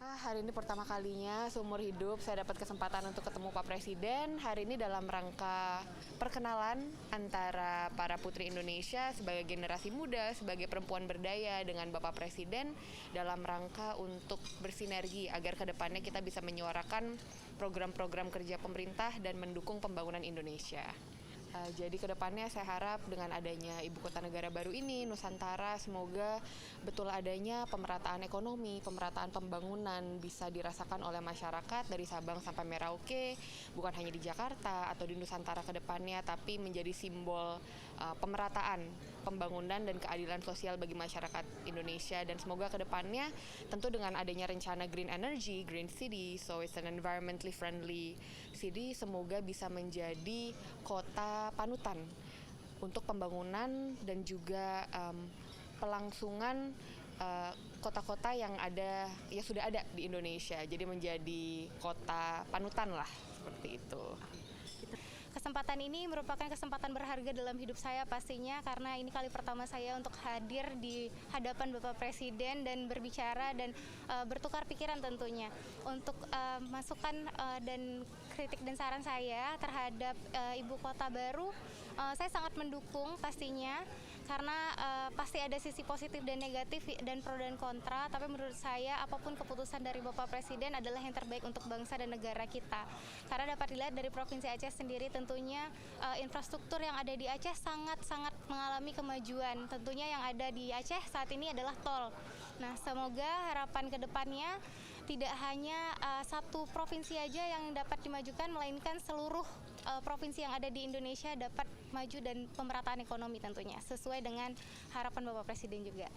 Hari ini pertama kalinya seumur hidup saya dapat kesempatan untuk ketemu Pak Presiden. Hari ini dalam rangka perkenalan antara para putri Indonesia sebagai generasi muda, sebagai perempuan berdaya dengan Bapak Presiden dalam rangka untuk bersinergi agar kedepannya kita bisa menyuarakan program-program kerja pemerintah dan mendukung pembangunan Indonesia. Jadi kedepannya saya harap dengan adanya Ibu Kota Negara baru ini, Nusantara, semoga betul adanya pemerataan ekonomi, pemerataan pembangunan bisa dirasakan oleh masyarakat dari Sabang sampai Merauke, bukan hanya di Jakarta atau di Nusantara kedepannya, tapi menjadi simbol pemerataan, pembangunan dan keadilan sosial bagi masyarakat Indonesia. Dan semoga kedepannya tentu dengan adanya rencana Green Energy, Green City, so it's an environmentally friendly city, semoga bisa menjadi kota panutan untuk pembangunan dan juga pelangsungan kota-kota yang ada ya sudah ada di Indonesia. Jadi menjadi kota panutan lah, seperti itu. Kesempatan ini merupakan kesempatan berharga dalam hidup saya pastinya, karena ini kali pertama saya untuk hadir di hadapan Bapak Presiden dan berbicara dan bertukar pikiran tentunya untuk masukan dan kritik dan saran saya terhadap ibu kota baru. Saya sangat mendukung pastinya, karena pasti ada sisi positif dan negatif dan pro dan kontra, tapi menurut saya apapun keputusan dari Bapak Presiden adalah yang terbaik untuk bangsa dan negara kita. Karena dapat dilihat dari Provinsi Aceh sendiri, tentunya infrastruktur yang ada di Aceh sangat-sangat mengalami kemajuan. Tentunya yang ada di Aceh saat ini adalah tol. Nah, semoga harapan ke depannya tidak hanya satu provinsi aja yang dapat dimajukan, melainkan seluruh provinsi yang ada di Indonesia dapat maju dan pemerataan ekonomi tentunya, sesuai dengan harapan Bapak Presiden juga.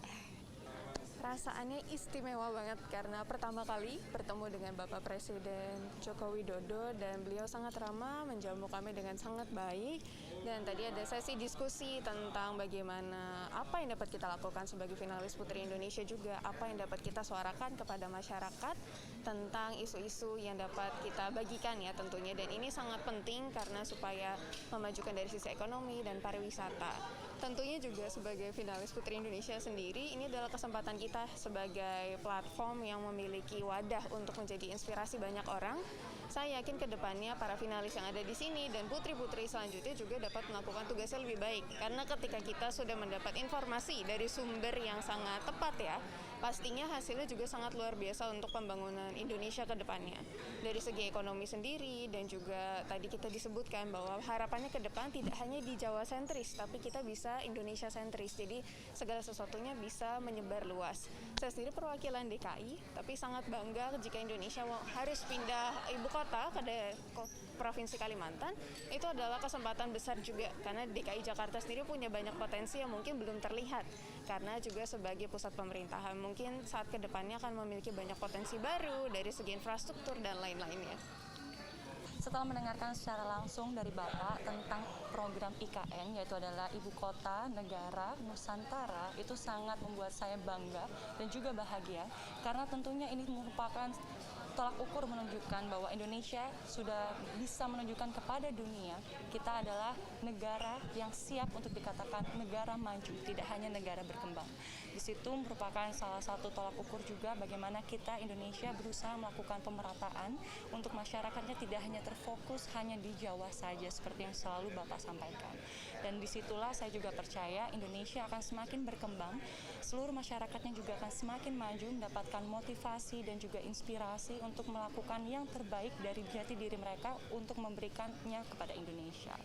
Perasaannya istimewa banget karena pertama kali bertemu dengan Bapak Presiden Joko Widodo dan beliau sangat ramah, menjamu kami dengan sangat baik. Dan tadi ada sesi diskusi tentang bagaimana apa yang dapat kita lakukan sebagai finalis Putri Indonesia, juga apa yang dapat kita suarakan kepada masyarakat tentang isu-isu yang dapat kita bagikan ya tentunya. Dan ini sangat penting karena supaya memajukan dari sisi ekonomi dan pariwisata. Tentunya juga sebagai finalis Putri Indonesia sendiri, ini adalah kesempatan kita sebagai platform yang memiliki wadah untuk menjadi inspirasi banyak orang. Saya yakin ke depannya para finalis yang ada di sini dan putri-putri selanjutnya juga dapat melakukan tugasnya lebih baik. Karena ketika kita sudah mendapat informasi dari sumber yang sangat tepat ya, pastinya hasilnya juga sangat luar biasa untuk pembangunan Indonesia ke depannya. Dari segi ekonomi sendiri dan juga tadi kita disebutkan bahwa harapannya ke depan tidak hanya di Jawa sentris, tapi kita bisa Indonesia sentris. Jadi segala sesuatunya bisa menyebar luas. Saya sendiri perwakilan DKI, tapi sangat bangga jika Indonesia harus pindah ibu kota ke Provinsi Kalimantan. Itu adalah kesempatan besar juga karena DKI Jakarta sendiri punya banyak potensi yang mungkin belum terlihat. Karena juga sebagai pusat pemerintahan mungkin saat kedepannya akan memiliki banyak potensi baru dari segi infrastruktur dan lain-lainnya. Setelah mendengarkan secara langsung dari Bapak tentang program IKN, yaitu adalah Ibu Kota Negara Nusantara, itu sangat membuat saya bangga dan juga bahagia, karena tentunya ini merupakan tolak ukur menunjukkan bahwa Indonesia sudah bisa menunjukkan kepada dunia kita adalah negara yang siap untuk dikatakan negara maju, tidak hanya negara berkembang. Di situ merupakan salah satu tolak ukur juga bagaimana kita Indonesia berusaha melakukan pemerataan untuk masyarakatnya tidak hanya terfokus hanya di Jawa saja seperti yang selalu Bapak sampaikan. Dan disitulah saya juga percaya Indonesia akan semakin berkembang, seluruh masyarakatnya juga akan semakin maju, mendapatkan motivasi dan juga inspirasi untuk melakukan yang terbaik dari jati diri mereka untuk memberikannya kepada Indonesia.